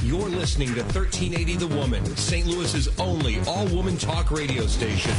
You're listening to 1380 The Woman, St. Louis's only all-woman talk radio station.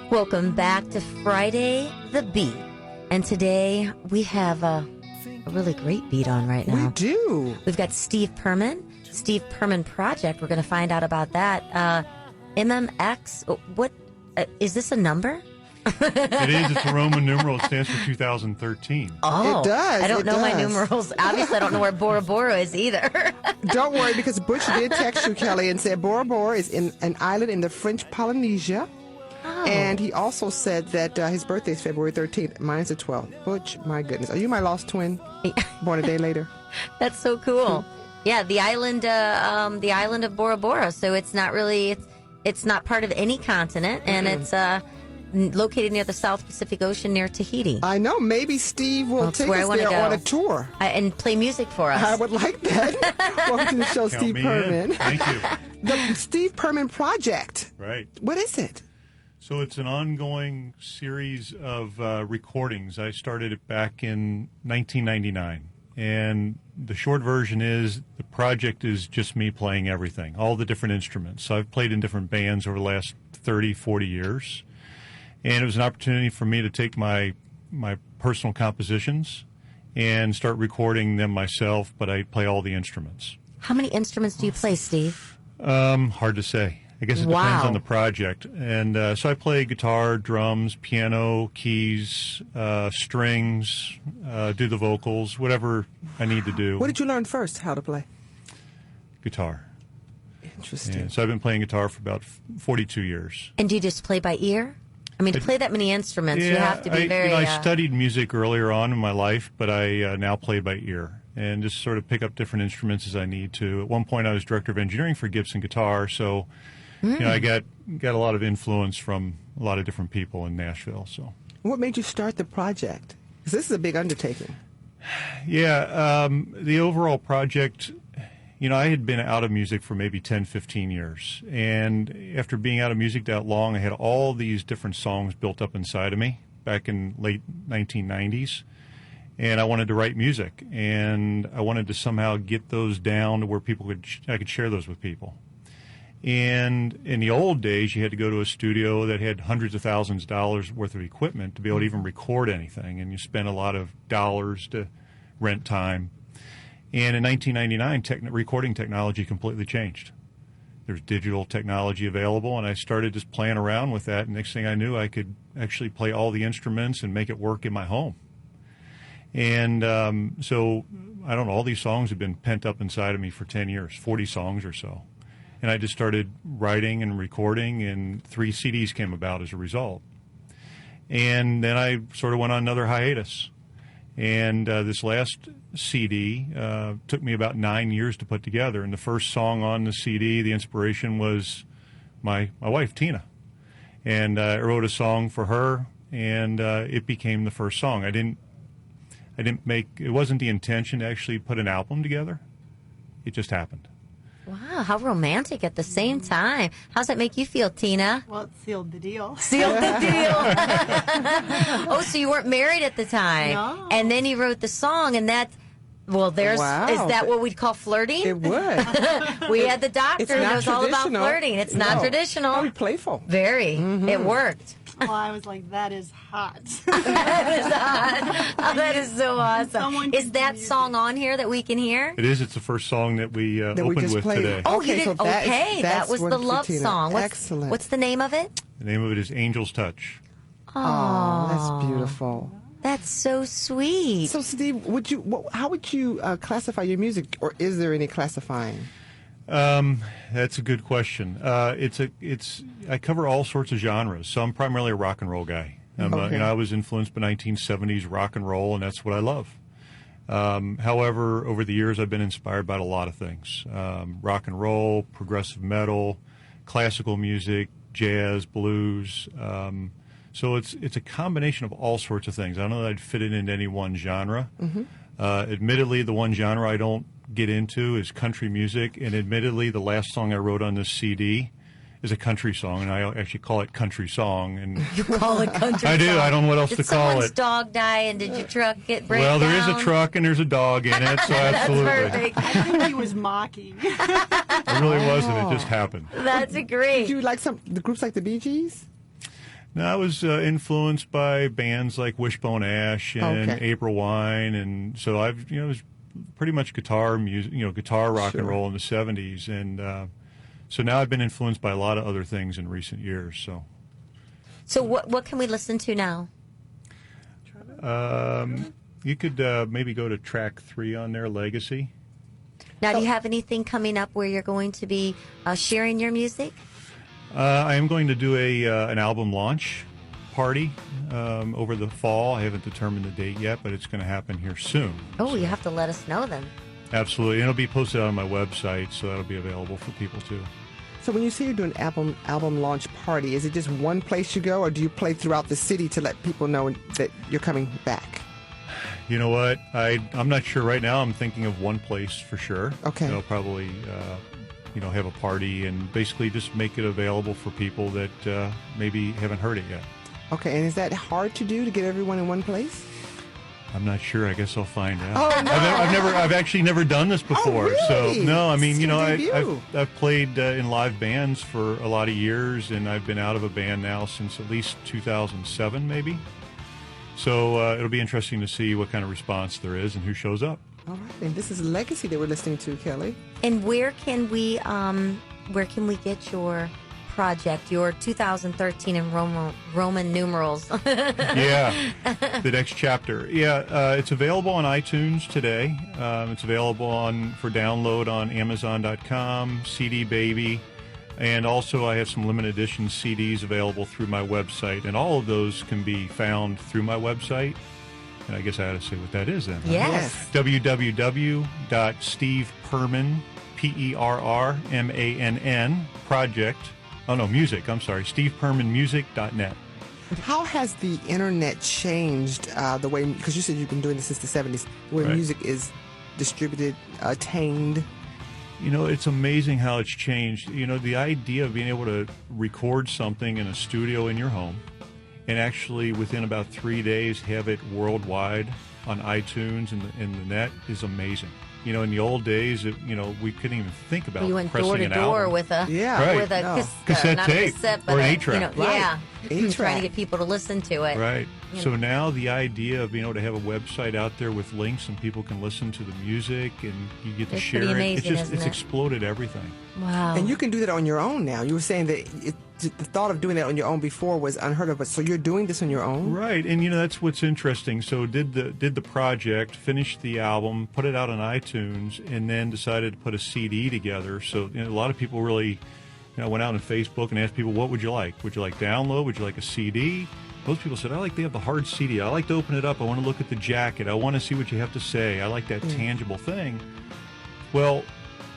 Welcome back to Friday the Beat. And today we have a really great beat on right now. We do. We've got Steve Perman Project. We're going to find out about that. MMX, what is this a number? It is. It's a Roman numeral. It stands for 2013. Oh, it does. I don't know my numerals. Obviously, I don't know where Bora Bora is either. Don't worry, because Butch did text you, Kelly, and said Bora Bora is in an island in the French Polynesia. Oh. And he also said that his birthday is February 13th. Mine's the 12th. Butch, my goodness. Are you my lost twin? Born a day later? That's so cool. Yeah, the island of Bora Bora. So it's not really, it's not part of any continent, and it's located near the South Pacific Ocean near Tahiti. I know. Maybe Steve will take us there on a tour. And play music for us. I would like that. Welcome to the show, Steve Perman. Thank you. The Steve Perman Project. Right. What is it? So it's an ongoing series of recordings. I started it back in 1999. And the short version is the project is just me playing everything, all the different instruments. So I've played in different bands over the last 30, 40 years. And it was an opportunity for me to take my personal compositions and start recording them myself, but I play all the instruments. How many instruments do you play, Steve? Hard to say. I guess it depends on the project. And so I play guitar, drums, piano, keys, strings, do the vocals, whatever I need to do. What did you learn first, how to play? Guitar. Interesting. And so I've been playing guitar for about 42 years. And do you just play by ear? I mean, to play that many instruments, you have to be very... I studied music earlier on in my life, but I now play by ear and just sort of pick up different instruments as I need to. At one point, I was director of engineering for Gibson Guitar, so I got a lot of influence from a lot of different people in Nashville. So, what made you start the project? Because this is a big undertaking. Yeah, the overall project... I had been out of music for maybe 10, 15 years. And after being out of music that long, I had all these different songs built up inside of me back in late 1990s. And I wanted to write music. And I wanted to somehow get those down to where I could share those with people. And in the old days, you had to go to a studio that had hundreds of thousands of dollars worth of equipment to be able to even record anything. And you spent a lot of dollars to rent time. And in 1999, recording technology completely changed. There's digital technology available, and I started just playing around with that. And next thing I knew, I could actually play all the instruments and make it work in my home. And so, I don't know, all these songs have been pent up inside of me for 10 years, 40 songs or so. And I just started writing and recording, and 3 CDs came about as a result. And then I sort of went on another hiatus. And this last CD took me about 9 years to put together. And the first song on the CD, the inspiration was my wife, Tina. And I wrote a song for her, and it became the first song. It wasn't the intention to actually put an album together. It just happened. Wow, how romantic at the same time. How's that make you feel, Tina? Well, it sealed the deal. Sealed the deal. Oh, so you weren't married at the time. No. And then you wrote the song, and is that what we'd call flirting? It would. We had the doctor who knows all about flirting. It's not traditional. Probably playful. Very. Mm-hmm. It worked. Well, I was like, that is hot. That is hot. Oh, that is so awesome. Is that song on here that we can hear? It is. It's the first song that we opened with played today. Oh, okay, you did? So that was the love song. Excellent. What's the name of it? The name of it is Angel's Touch. Oh, that's beautiful. That's so sweet. So, Steve, how would you classify your music, or is there any classifying? That's a good question. I cover all sorts of genres, so I'm primarily a rock and roll guy. I was influenced by 1970s rock and roll, and that's what I love. However, over the years, I've been inspired by a lot of things. Rock and roll, progressive metal, classical music, jazz, blues. So it's a combination of all sorts of things. I don't know that I'd fit it into any one genre. Admittedly, the one genre I don't get into is country music, and admittedly, the last song I wrote on this CD is a country song, and I actually call it country song. And You call it country I do. song. I don't know what else Did to call someone's it. dog die, and did your truck break Well, there is down? a truck and there's a dog in it, so absolutely. That's perfect. I think he was mocking. It really wasn't. It just happened. That's great. Do you like the groups like the Bee Gees? No, I was influenced by bands like Wishbone Ash and Okay. April Wine, and so I've it was pretty much guitar music, guitar rock and Sure. roll in the '70s, and so now I've been influenced by a lot of other things in recent years. So what can we listen to now? You could maybe go to track 3 on there, Legacy. Now, do you have anything coming up where you're going to be sharing your music? I am going to do an album launch party over the fall. I haven't determined the date yet, but it's going to happen here soon. Oh, you have to let us know then. Absolutely. And it'll be posted on my website, so that'll be available for people too. So when you say you're doing album launch party, is it just one place you go, or do you play throughout the city to let people know that you're coming back? You know what? I'm not sure right now. I'm thinking of one place for sure. Okay. I'll probably have a party and basically just make it available for people that maybe haven't heard it yet. Okay, and is that hard to do, to get everyone in one place? I'm not sure. I guess I'll find out. Oh, no. I've actually never done this before. really? So no, I mean, It's your debut. I've played in live bands for a lot of years, and I've been out of a band now since at least 2007, maybe. So it'll be interesting to see what kind of response there is and who shows up. All right, and this is Legacy that we're listening to, Kelley. And where can we get your project, your 2013 in Roman numerals? Yeah, the next chapter. Yeah, it's available on iTunes today. It's available for download on Amazon.com, CD Baby, and also I have some limited edition CDs available through my website, and all of those can be found through my website. And I guess I ought to say what that is then. Yes. www.steveperman, PERRMANN, project. Oh, no, music. I'm sorry. StevePermanmusic.net. How has the internet changed the way, because you said you've been doing this since the 70s, the way Right. music is distributed, attained? It's amazing how it's changed. The idea of being able to record something in a studio in your home and actually within about 3 days have it worldwide on iTunes and the net is amazing. In the old days, we couldn't even think about You went pressing door to an door album. with a Yeah. Right. with a No. Cassette not a tape cassette, but or an a, 8-track. Right. yeah, 8-track. trying to get people to listen to it. Right. You So know. now the idea of being able to have a website out there with links and people can listen to the music and you get to It's share pretty it. amazing, It's isn't it's it? exploded everything. Wow. And you can do that on your own now. You were saying that the thought of doing that on your own before was unheard of, but so you're doing this on your own? Right, and that's what's interesting. So did the project, finished the album, put it out on iTunes, and then decided to put a CD together. So a lot of people really, went out on Facebook and asked people, what would you like? Would you like download? Would you like a CD? Most people said, I like to have the hard CD. I like to open it up. I want to look at the jacket. I want to see what you have to say. I like that tangible thing. Well,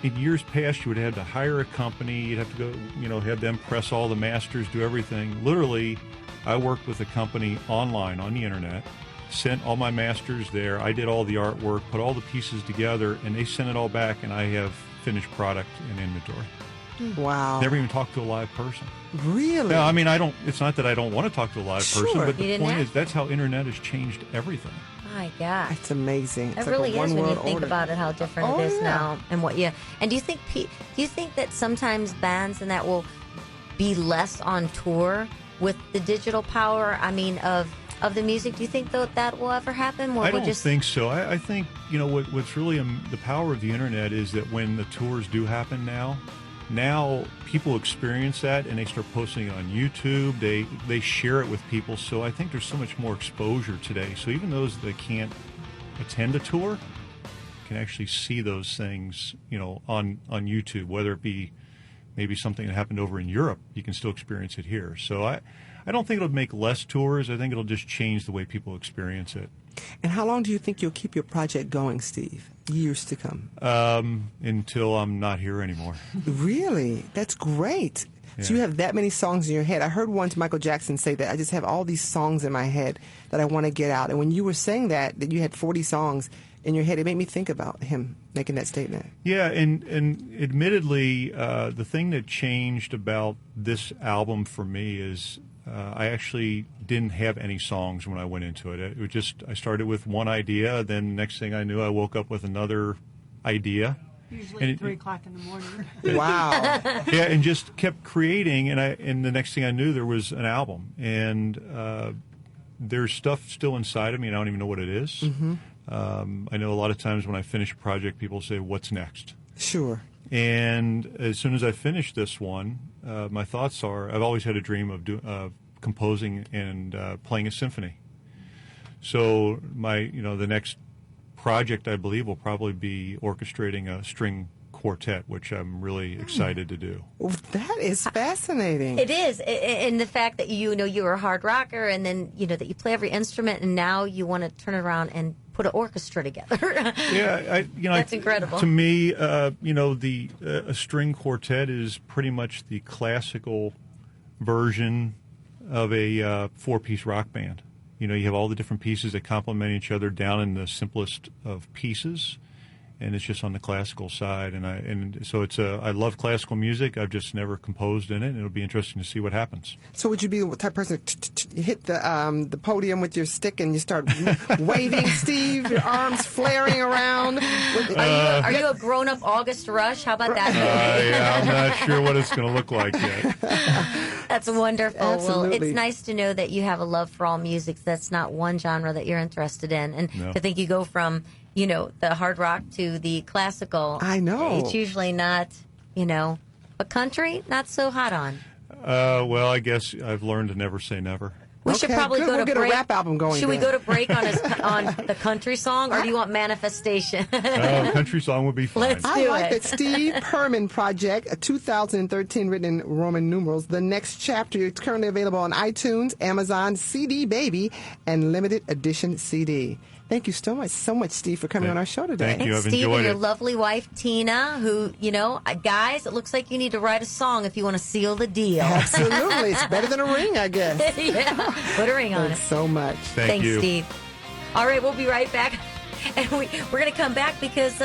in years past, you would have to hire a company. You'd have to go, have them press all the masters, do everything. Literally, I worked with a company online on the internet, sent all my masters there. I did all the artwork, put all the pieces together, and they sent it all back, and I have finished product and inventory. Wow. Never even talked to a live person. Really? No, I mean, it's not that I don't want to talk to a live Sure. person, but You the didn't point have is that's how internet has changed everything. My God. It's amazing. It's It like really a is when you one-world think order. about it, how different Oh, it is yeah. now, and what you. And do you think that sometimes bands and that will be less on tour with the digital power? I mean, of the music. Do you think that will ever happen? Or I we'll don't just think so. I think what's really the power of the internet is that when the tours do happen now people experience that and they start posting it on YouTube. They share it with people. So I think there's so much more exposure today. So even those that can't attend a tour can actually see those things, on YouTube, whether it be maybe something that happened over in Europe, you can still experience it here. So I don't think it'll make less tours. I think it'll just change the way people experience it. And how long do you think you'll keep your project going, Steve? Years to come. Until I'm not here anymore. Really? That's great. So you have that many songs in your head. I heard once Michael Jackson say that, I just have all these songs in my head that I want to get out. And when you were saying that you had 40 songs in your head, it made me think about him making that statement. Yeah, and admittedly, the thing that changed about this album for me is I actually didn't have any songs when I went into it. It was just, I started with one idea, then next thing I knew, I woke up with another idea. Usually 3 o'clock in the morning. Wow. Yeah, and just kept creating, and the next thing I knew, there was an album. And there's stuff still inside of me, and I don't even know what it is. Mm-hmm. I know a lot of times when I finish a project, people say, what's next? Sure. And as soon as I finish this one, my thoughts are, I've always had a dream of composing and playing a symphony. So the next project, I believe, will probably be orchestrating a string quartet, which I'm really excited to do. Well, that is fascinating. It is, and the fact that you were a hard rocker, and then that you play every instrument, and now you want to turn it around and put an orchestra together. Yeah, that's incredible. To me, a string quartet is pretty much the classical version of a 4-piece rock band. You have all the different pieces that complement each other down in the simplest of pieces, and it's just on the classical side. And so I love classical music. I've just never composed in it, and it'll be interesting to see what happens. So would you be the type of person you hit the podium with your stick and you start waving, Steve, your arms flaring around? Are you a grown-up August Rush? How about that? Yeah, I'm not sure what it's going to look like yet. That's wonderful. Absolutely. Well, it's nice to know that you have a love for all music. That's not one genre that you're interested in. And No. to think you go from, the hard rock to the classical. I know. It's usually not, but country, not so hot on. Well, I guess I've learned to never say never. We should Okay, probably good. go We'll to get a break. rap album going Should we then. go to break on the country song, or do you want Manifestation? Country song would be fine. Let's I do like it. that Steve Perman project, a 2013 written in Roman numerals. The Next Chapter. It's currently available on iTunes, Amazon, CD Baby, and limited edition CD. Thank you so much, Steve, for coming on our show today. Thank you. I've Steve enjoyed and your it. lovely wife, Tina, who, guys, it looks like you need to write a song if you want to seal the deal. Absolutely. It's better than a ring, I guess. Yeah, put a ring on Thanks it. so much. Thank you. Steve. All right, we'll be right back. And we're going to come back because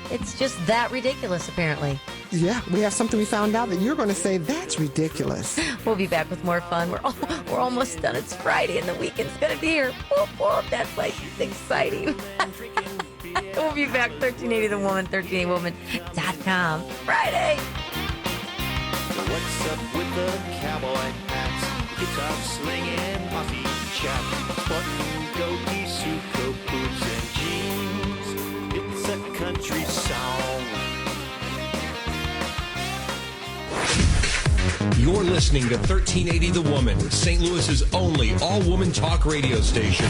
it's just that ridiculous, apparently. Yeah, we have something we found out that you're going to say, that's ridiculous. We'll be back with more fun. We're almost done. It's Friday, and the weekend's going to be here. Whoop, whoop. That's like exciting. We'll be back. 1380 The Woman, 1380woman.com. Friday. What's up with the cowboy hats? Guitar slinging, posse chat, Spartan goatee, Suco boots and jeans. It's a country song. You're listening to 1380 The Woman, St. Louis's only all-woman talk radio station.